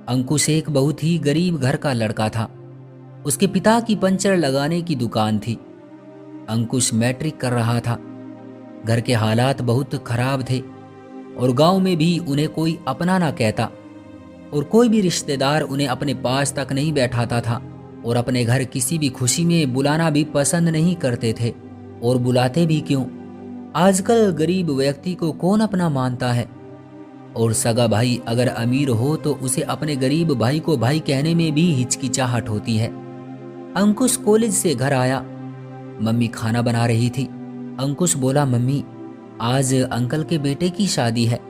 अंकुश एक बहुत ही गरीब घर का लड़का था। उसके पिता की पंचर लगाने की दुकान थी। अंकुश मैट्रिक कर रहा था। घर के हालात बहुत खराब थे और गांव में भी उन्हें कोई अपना ना कहता और कोई भी रिश्तेदार उन्हें अपने पास तक नहीं बैठाता था और अपने घर किसी भी खुशी में बुलाना भी पसंद नहीं करते थे। और बुलाते भी क्यों? आजकल गरीब व्यक्ति को कौन अपना मानता है? और सगा भाई अगर अमीर हो तो उसे अपने गरीब भाई को भाई कहने में भी हिचकिचाहट होती है। अंकुश कॉलेज से घर आया। मम्मी खाना बना रही थी। अंकुश बोला, मम्मी आज अंकल के बेटे की शादी है,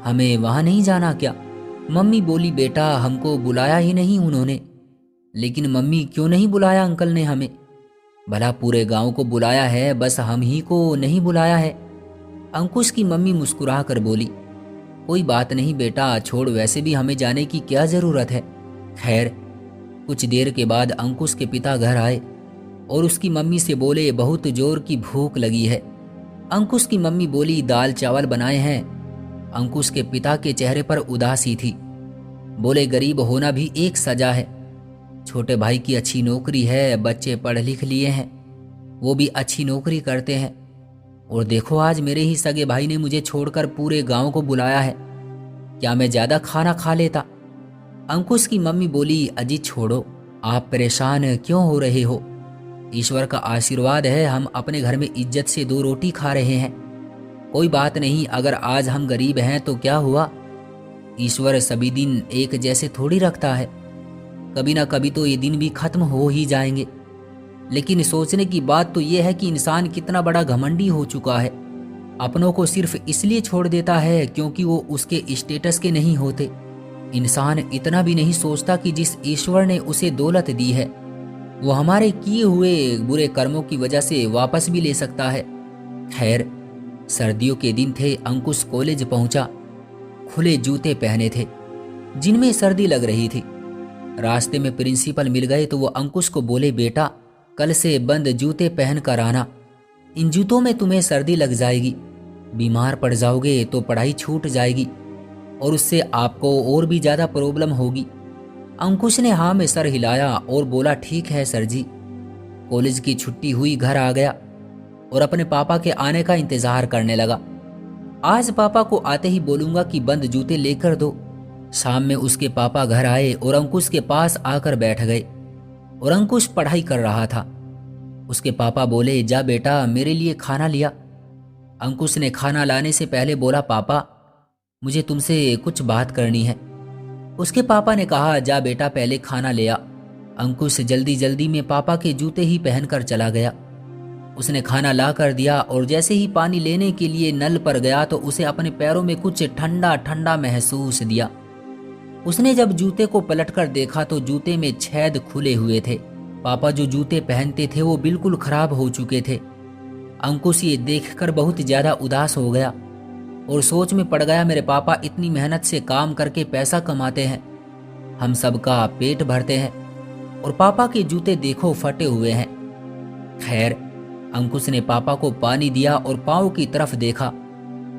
हमें वहां नहीं जाना क्या? मम्मी बोली, बेटा हमको बुलाया ही नहीं उन्होंने। लेकिन मम्मी, क्यों नहीं बुलाया अंकल ने हमें? भला पूरे गांव को बुलाया है, बस हम ही को नहीं बुलाया है। अंकुश की मम्मी मुस्कुरा कर बोली, कोई बात नहीं बेटा, छोड़, वैसे भी हमें जाने की क्या जरूरत है। खैर, कुछ देर के बाद अंकुश के पिता घर आए और उसकी मम्मी से बोले, बहुत जोर की भूख लगी है। अंकुश की मम्मी बोली, दाल चावल बनाए हैं। अंकुश के पिता के चेहरे पर उदासी थी। बोले, गरीब होना भी एक सजा है। छोटे भाई की अच्छी नौकरी है, बच्चे पढ़ लिख लिए हैं, वो भी अच्छी नौकरी करते हैं। और देखो आज मेरे ही सगे भाई ने मुझे छोड़कर पूरे गांव को बुलाया है। क्या मैं ज्यादा खाना खा लेता? अंकुश की मम्मी बोली, अजी छोड़ो, आप परेशान क्यों हो रहे हो? ईश्वर का आशीर्वाद है, हम अपने घर में इज्जत से 2 रोटी खा रहे हैं। कोई बात नहीं, अगर आज हम गरीब हैं तो क्या हुआ? ईश्वर सभी दिन एक जैसे थोड़ी रखता है, कभी ना कभी तो ये दिन भी खत्म हो ही जाएंगे। लेकिन सोचने की बात तो ये है कि इंसान कितना बड़ा घमंडी हो चुका है। अपनों को सिर्फ इसलिए छोड़ देता है क्योंकि वो उसके स्टेटस के नहीं होते। इंसान इतना भी नहीं सोचता कि जिस ईश्वर ने उसे दौलत दी है वो हमारे किए हुए बुरे कर्मों की वजह से वापस भी ले सकता है। खैर, सर्दियों के दिन थे। अंकुश कॉलेज पहुंचा। खुले जूते पहने थे जिनमें सर्दी लग रही थी। रास्ते में प्रिंसिपल मिल गए तो वो अंकुश को बोले, बेटा कल से बंद जूते पहन कर आना, इन जूतों में तुम्हें सर्दी लग जाएगी, बीमार पड़ जाओगे तो पढ़ाई छूट जाएगी और उससे आपको और भी ज्यादा प्रॉब्लम होगी। अंकुश ने हाँ में सर हिलाया और बोला, ठीक है सर जी। कॉलेज की छुट्टी हुई, घर आ गया और अपने पापा के आने का इंतजार करने लगा। आज पापा को आते ही बोलूंगा कि बंद जूते लेकर दो। शाम में उसके पापा घर आए और अंकुश के पास आकर बैठ गए और अंकुश पढ़ाई कर रहा था। उसके पापा बोले, जा बेटा मेरे लिए खाना लिया। अंकुश ने खाना लाने से पहले बोला, पापा मुझे तुमसे कुछ बात करनी है। उसके पापा ने कहा, जा बेटा पहले खाना ले आ। अंकुश जल्दी जल्दी में पापा के जूते ही पहनकर चला गया। उसने खाना ला कर दिया और जैसे ही पानी लेने के लिए नल पर गया तो उसे अपने पैरों में कुछ ठंडा ठंडा महसूस दिया। उसने जब जूते को पलटकर देखा तो जूते में छेद खुले हुए थे। पापा जो जूते पहनते थे वो बिल्कुल खराब हो चुके थे। अंकुश ये देखकर बहुत ज्यादा उदास हो गया और सोच में पड़ गया, मेरे पापा इतनी मेहनत से काम करके पैसा कमाते हैं, हम सबका पेट भरते हैं और पापा के जूते देखो फटे हुए हैं। खैर, अंकुश ने पापा को पानी दिया और पाँव की तरफ देखा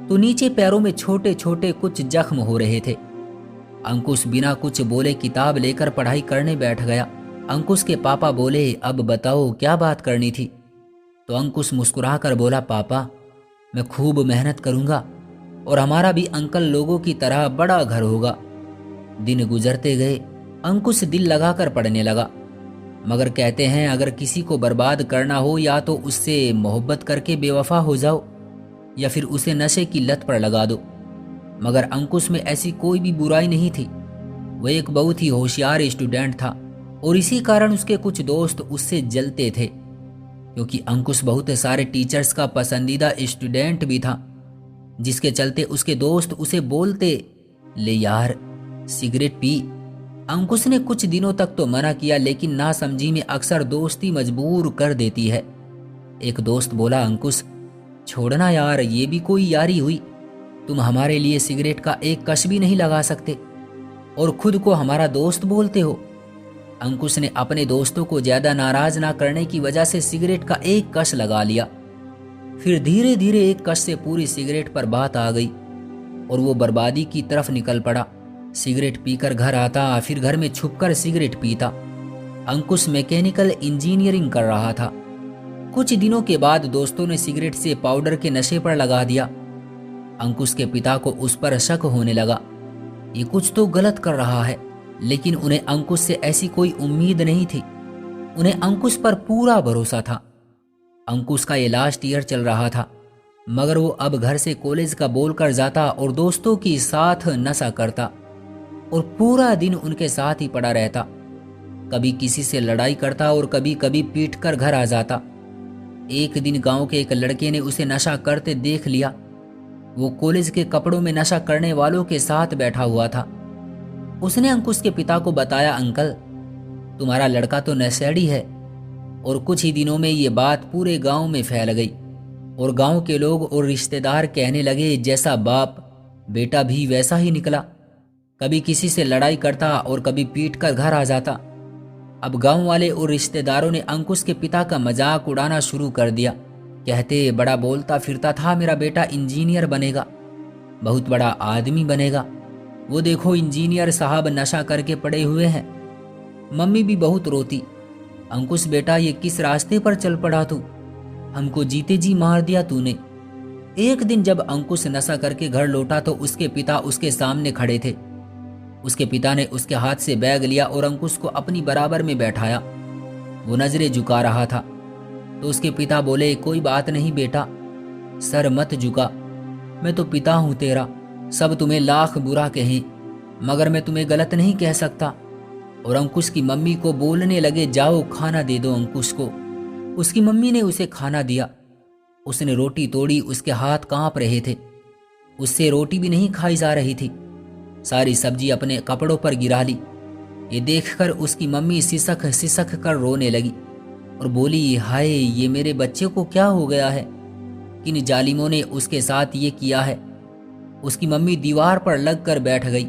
तो नीचे पैरों में छोटे छोटे कुछ जख्म हो रहे थे। अंकुश बिना कुछ बोले किताब लेकर पढ़ाई करने बैठ गया। अंकुश के पापा बोले, अब बताओ क्या बात करनी थी? तो अंकुश मुस्कुराकर बोला, पापा मैं खूब मेहनत करूंगा और हमारा भी अंकल लोगों की तरह बड़ा घर होगा। दिन गुजरते गए। अंकुश दिल लगाकर पढ़ने लगा, मगर कहते हैं अगर किसी को बर्बाद करना हो या तो उससे मोहब्बत करके बेवफा हो जाओ या फिर उसे नशे की लत पर लगा दो। मगर अंकुश में ऐसी कोई भी बुराई नहीं थी। वह एक बहुत ही होशियार स्टूडेंट था और इसी कारण उसके कुछ दोस्त उससे जलते थे, क्योंकि अंकुश बहुत सारे टीचर्स का पसंदीदा स्टूडेंट भी था, जिसके चलते उसके दोस्त उसे बोलते, ले यार सिगरेट पी। अंकुश ने कुछ दिनों तक तो मना किया, लेकिन नासमझी में अक्सर दोस्ती मजबूर कर देती है। एक दोस्त बोला, अंकुश छोड़ना यार, ये भी कोई यारी हुई? तुम हमारे लिए सिगरेट का एक कश भी नहीं लगा सकते और खुद को हमारा दोस्त बोलते हो। अंकुश ने अपने दोस्तों को ज्यादा नाराज ना करने की वजह से सिगरेट का एक कश लगा लिया। फिर धीरे धीरे एक कश से पूरी सिगरेट पर बात आ गई और वो बर्बादी की तरफ निकल पड़ा। सिगरेट पीकर घर आता, फिर घर में छुपकर सिगरेट पीता। अंकुश मैकेनिकल इंजीनियरिंग कर रहा था। कुछ दिनों के बाद दोस्तों ने सिगरेट से पाउडर के नशे पर लगा दिया। अंकुश के पिता को उस पर शक होने लगा, ये कुछ तो गलत कर रहा है। लेकिन उन्हें अंकुश से ऐसी कोई उम्मीद नहीं थी। उन्हें अंकुश पर पूरा भरोसा था। अंकुश का ये लास्ट ईयर चल रहा था, मगर वो अब घर से कॉलेज का बोलकर जाता और दोस्तों के साथ नशा करता और पूरा दिन उनके साथ ही पड़ा रहता। कभी किसी से लड़ाई करता और कभी कभी पीट कर घर आ जाता। एक दिन गांव के एक लड़के ने उसे नशा करते देख लिया। वो कॉलेज के कपड़ों में नशा करने वालों के साथ बैठा हुआ था। उसने अंकुश के पिता को बताया, अंकल, तुम्हारा लड़का तो नशेड़ी है। और कुछ ही दिनों में ये बात पूरे गांव में फैल गई और गांव के लोग और रिश्तेदार कहने लगे, जैसा बाप बेटा भी वैसा ही निकला। कभी किसी से लड़ाई करता और कभी पीट कर घर आ जाता। अब गांव वाले और रिश्तेदारों ने अंकुश के पिता का मजाक उड़ाना शुरू कर दिया। कहते, बड़ा बोलता फिरता था, मेरा बेटा इंजीनियर बनेगा, बहुत बड़ा आदमी बनेगा। वो देखो इंजीनियर साहब नशा करके पड़े हुए हैं। मम्मी भी बहुत रोती, अंकुश बेटा ये किस रास्ते पर चल पड़ा तू, हमको जीते जी मार दिया तूने। एक दिन जब अंकुश नशा करके घर लौटा तो उसके पिता उसके सामने खड़े थे। उसके पिता ने उसके हाथ से बैग लिया और अंकुश को अपनी बराबर में बैठाया। वो नजरें झुका रहा था तो उसके पिता बोले, कोई बात नहीं बेटा, सर मत झुका, मैं तो पिता हूं तेरा। सब तुम्हें लाख बुरा कहें मगर मैं तुम्हें गलत नहीं कह सकता। और अंकुश की मम्मी को बोलने लगे, जाओ खाना दे दो अंकुश को। उसकी मम्मी ने उसे खाना दिया। उसने रोटी तोड़ी, उसके हाथ कांप रहे थे। उससे रोटी भी नहीं खाई जा रही थी। सारी सब्जी अपने कपड़ों पर गिरा ली। ये देखकर उसकी मम्मी सिसक सिसक कर रोने लगी और बोली, हाय ये मेरे बच्चे को क्या हो गया है, किन जालिमों ने उसके साथ ये किया है। उसकी मम्मी दीवार पर लगकर बैठ गई,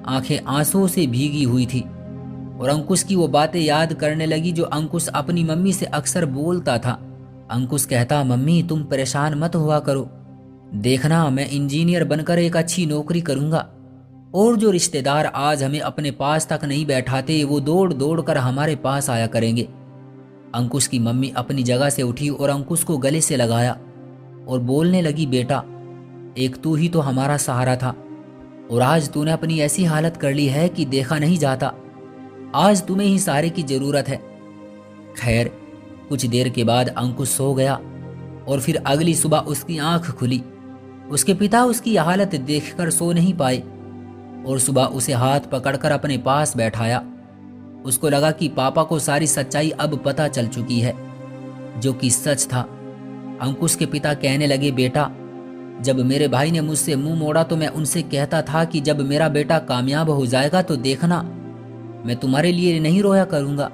आंखें आंसुओं से भीगी हुई थी और अंकुश की वो बातें याद करने लगी जो अंकुश अपनी मम्मी से अक्सर बोलता था। अंकुश कहता, मम्मी तुम परेशान मत हुआ करो, देखना मैं इंजीनियर बनकर एक अच्छी नौकरी करूंगा और जो रिश्तेदार आज हमें अपने पास तक नहीं बैठाते वो दौड़ दौड़ कर हमारे पास आया करेंगे। अंकुश की मम्मी अपनी जगह से उठी और अंकुश को गले से लगाया और बोलने लगी, बेटा एक तू ही तो हमारा सहारा था और आज तूने अपनी ऐसी हालत कर ली है कि देखा नहीं जाता। आज तुम्हें ही सहारे की जरूरत है। खैर कुछ देर के बाद अंकुश सो गया और फिर अगली सुबह उसकी आंख खुली। उसके पिता उसकी हालत देखकर सो नहीं पाए और सुबह उसे हाथ पकड़कर अपने पास बैठाया। उसको लगा कि पापा को सारी सच्चाई अब पता चल चुकी है, जो कि सच था। अंकुश के पिता कहने लगे, बेटा जब मेरे भाई ने मुझसे मुंह मोड़ा तो मैं उनसे कहता था कि जब मेरा बेटा कामयाब हो जाएगा तो देखना, मैं तुम्हारे लिए नहीं रोया करूंगा।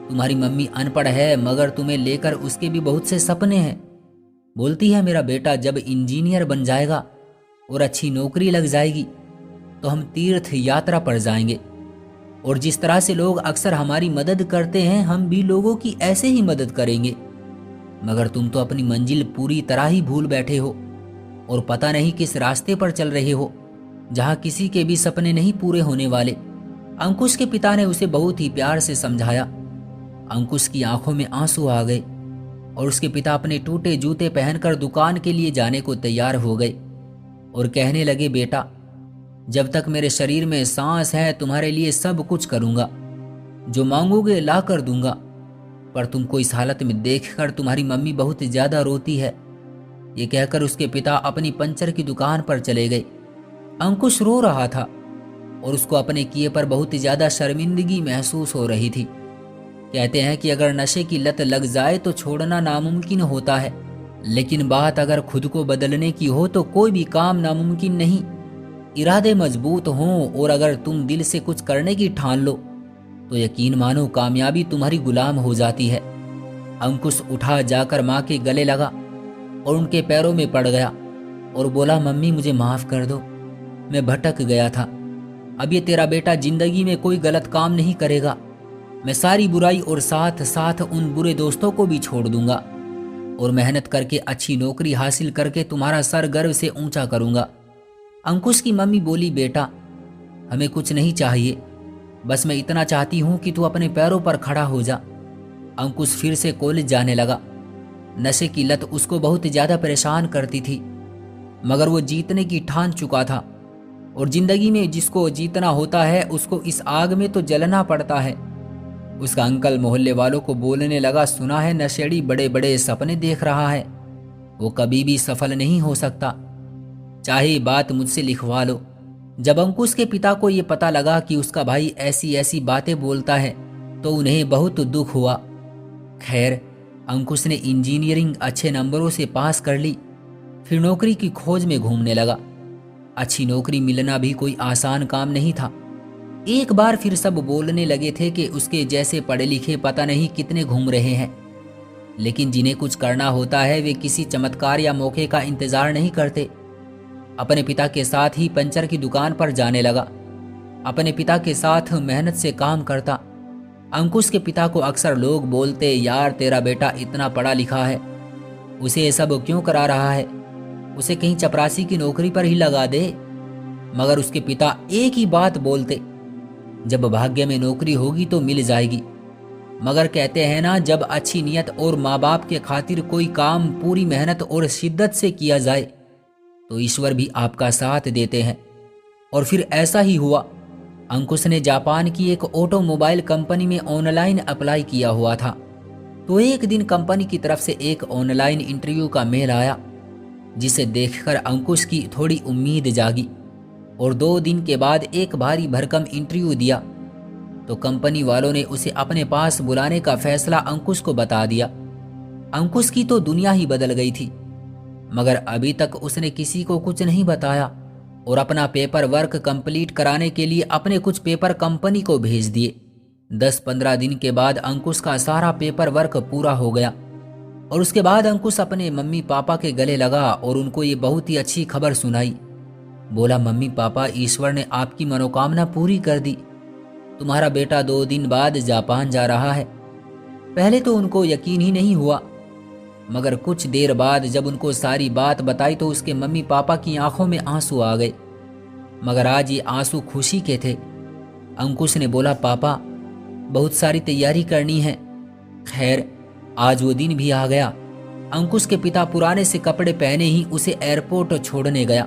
तुम्हारी मम्मी अनपढ़ है मगर तुम्हें लेकर उसके भी बहुत से सपने हैं। बोलती है मेरा बेटा जब इंजीनियर बन जाएगा और अच्छी नौकरी लग जाएगी तो हम तीर्थ यात्रा पर जाएंगे और जिस तरह से लोग अक्सर हमारी मदद करते हैं हम भी लोगों की ऐसे ही मदद करेंगे। मगर तुम तो अपनी मंजिल पूरी तरह ही भूल बैठे हो और पता नहीं किस रास्ते पर चल रहे हो जहां किसी के भी सपने नहीं पूरे होने वाले। अंकुश के पिता ने उसे बहुत ही प्यार से समझाया। अंकुश की आंखों में आंसू आ गए और उसके पिता अपने टूटे जूते पहनकर दुकान के लिए जाने को तैयार हो गए और कहने लगे, बेटा जब तक मेरे शरीर में सांस है तुम्हारे लिए सब कुछ करूंगा, जो मांगोगे ला कर दूंगा। पर तुमको इस हालत में देखकर तुम्हारी मम्मी बहुत ज्यादा रोती है। ये कहकर उसके पिता अपनी पंचर की दुकान पर चले गए। अंकुश रो रहा था और उसको अपने किए पर बहुत ज्यादा शर्मिंदगी महसूस हो रही थी। कहते हैं कि अगर नशे की लत लग जाए तो छोड़ना नामुमकिन होता है, लेकिन बात अगर खुद को बदलने की हो तो कोई भी काम नामुमकिन नहीं। इरादे मजबूत हों और अगर तुम दिल से कुछ करने की ठान लो तो यकीन मानो कामयाबी तुम्हारी गुलाम हो जाती है। अंकुश उठा जाकर माँ के गले लगा और उनके पैरों में पड़ गया और बोला, मम्मी मुझे माफ कर दो, मैं भटक गया था। अब ये तेरा बेटा जिंदगी में कोई गलत काम नहीं करेगा। मैं सारी बुराई और साथ साथ उन बुरे दोस्तों को भी छोड़ दूंगा और मेहनत करके अच्छी नौकरी हासिल करके तुम्हारा सर गर्व से ऊंचा करूंगा। अंकुश की मम्मी बोली, बेटा हमें कुछ नहीं चाहिए, बस मैं इतना चाहती हूँ कि तू अपने पैरों पर खड़ा हो जा। अंकुश फिर से कॉलेज जाने लगा। नशे की लत उसको बहुत ज़्यादा परेशान करती थी, मगर वो जीतने की ठान चुका था। और जिंदगी में जिसको जीतना होता है उसको इस आग में तो जलना पड़ता है। उसका अंकल मोहल्ले वालों को बोलने लगा, सुना है नशेड़ी बड़े बड़े सपने देख रहा है, वो कभी भी सफल नहीं हो सकता, चाहे बात मुझसे लिखवा लो। जब अंकुश के पिता को ये पता लगा कि उसका भाई ऐसी ऐसी बातें बोलता है तो उन्हें बहुत दुख हुआ। खैर, अंकुश ने इंजीनियरिंग अच्छे नंबरों से पास कर ली, फिर नौकरी की खोज में घूमने लगा। अच्छी नौकरी मिलना भी कोई आसान काम नहीं था। एक बार फिर सब बोलने लगे थे कि उसके जैसे पढ़े लिखे पता नहीं कितने घूम रहे हैं, लेकिन जिन्हें कुछ करना होता है वे किसी चमत्कार या मौके का इंतजार नहीं करते। अपने पिता के साथ ही पंचर की दुकान पर जाने लगा, अपने पिता के साथ मेहनत से काम करता। अंकुश के पिता को अक्सर लोग बोलते, यार तेरा बेटा इतना पढ़ा लिखा है, उसे ये सब क्यों करा रहा है, उसे कहीं चपरासी की नौकरी पर ही लगा दे। मगर उसके पिता एक ही बात बोलते, जब भाग्य में नौकरी होगी तो मिल जाएगी। मगर कहते हैं ना, जब अच्छी नियत और माँ बाप के खातिर कोई काम पूरी मेहनत और शिद्दत से किया जाए तो ईश्वर भी आपका साथ देते हैं। और फिर ऐसा ही हुआ। अंकुश ने जापान की एक ऑटोमोबाइल कंपनी में ऑनलाइन अप्लाई किया हुआ था, तो एक दिन कंपनी की तरफ से एक ऑनलाइन इंटरव्यू का मेल आया, जिसे देखकर अंकुश की थोड़ी उम्मीद जागी। और 2 दिन के बाद एक भारी भरकम इंटरव्यू दिया तो कंपनी वालों ने उसे अपने पास बुलाने का फैसला अंकुश को बता दिया। अंकुश की तो दुनिया ही बदल गई थी, मगर अभी तक उसने किसी को कुछ नहीं बताया और अपना पेपर वर्क कंप्लीट कराने के लिए अपने कुछ पेपर कंपनी को भेज दिए। 10-15 दिन के बाद अंकुश का सारा पेपर वर्क पूरा हो गया और उसके बाद अंकुश अपने मम्मी पापा के गले लगा और उनको ये बहुत ही अच्छी खबर सुनाई। बोला, मम्मी पापा, ईश्वर ने आपकी मनोकामना पूरी कर दी, तुम्हारा बेटा 2 दिन बाद जापान जा रहा है। पहले तो उनको यकीन ही नहीं हुआ, मगर कुछ देर बाद जब उनको सारी बात बताई तो उसके मम्मी पापा की आंखों में आंसू आ गए। मगर आज ये आंसू खुशी के थे। अंकुश ने बोला, पापा बहुत सारी तैयारी करनी है। खैर, आज वो दिन भी आ गया। अंकुश के पिता पुराने से कपड़े पहने ही उसे एयरपोर्ट छोड़ने गया।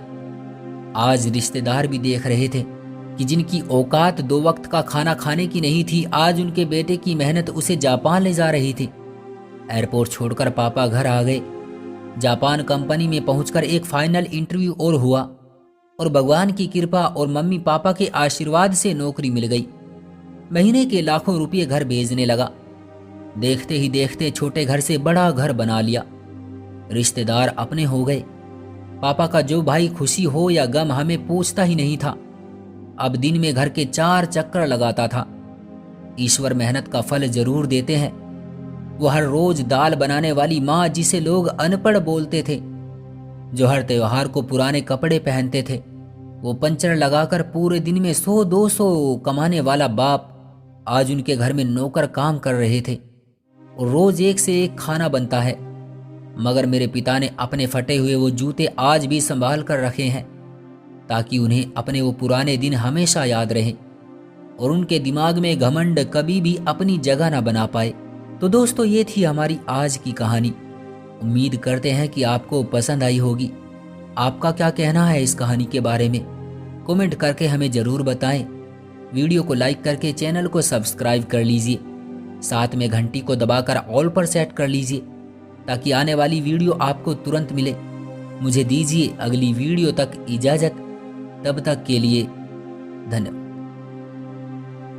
आज रिश्तेदार भी देख रहे थे कि जिनकी औकात 2 वक्त का खाना खाने की नहीं थी, आज उनके बेटे की मेहनत उसे जापान ले जा रही थी। एयरपोर्ट छोड़कर पापा घर आ गए। जापान कंपनी में पहुंचकर एक फाइनल इंटरव्यू और हुआ और भगवान की कृपा और मम्मी पापा के आशीर्वाद से नौकरी मिल गई। महीने के लाखों रुपये घर भेजने लगा। देखते ही देखते छोटे घर से बड़ा घर बना लिया। रिश्तेदार अपने हो गए। पापा का जो भाई खुशी हो या गम हमें पूछता ही नहीं था, अब दिन में घर के 4 चक्कर लगाता था। ईश्वर मेहनत का फल जरूर देते हैं। वो हर रोज दाल बनाने वाली माँ, जिसे लोग अनपढ़ बोलते थे, जो हर त्योहार को पुराने कपड़े पहनते थे, वो पंचर लगाकर पूरे दिन में 100-200 कमाने वाला बाप, आज उनके घर में नौकर काम कर रहे थे और रोज एक से एक खाना बनता है। मगर मेरे पिता ने अपने फटे हुए वो जूते आज भी संभाल कर रखे हैं, ताकि उन्हें अपने वो पुराने दिन हमेशा याद रहे और उनके दिमाग में घमंड कभी भी अपनी जगह ना बना पाए। तो दोस्तों, ये थी हमारी आज की कहानी। उम्मीद करते हैं कि आपको पसंद आई होगी। आपका क्या कहना है इस कहानी के बारे में, कमेंट करके हमें ज़रूर बताएं। वीडियो को लाइक करके चैनल को सब्सक्राइब कर लीजिए, साथ में घंटी को दबाकर ऑल पर सेट कर लीजिए ताकि आने वाली वीडियो आपको तुरंत मिले। मुझे दीजिए अगली वीडियो तक इजाज़त, तब तक के लिए धन्यवाद।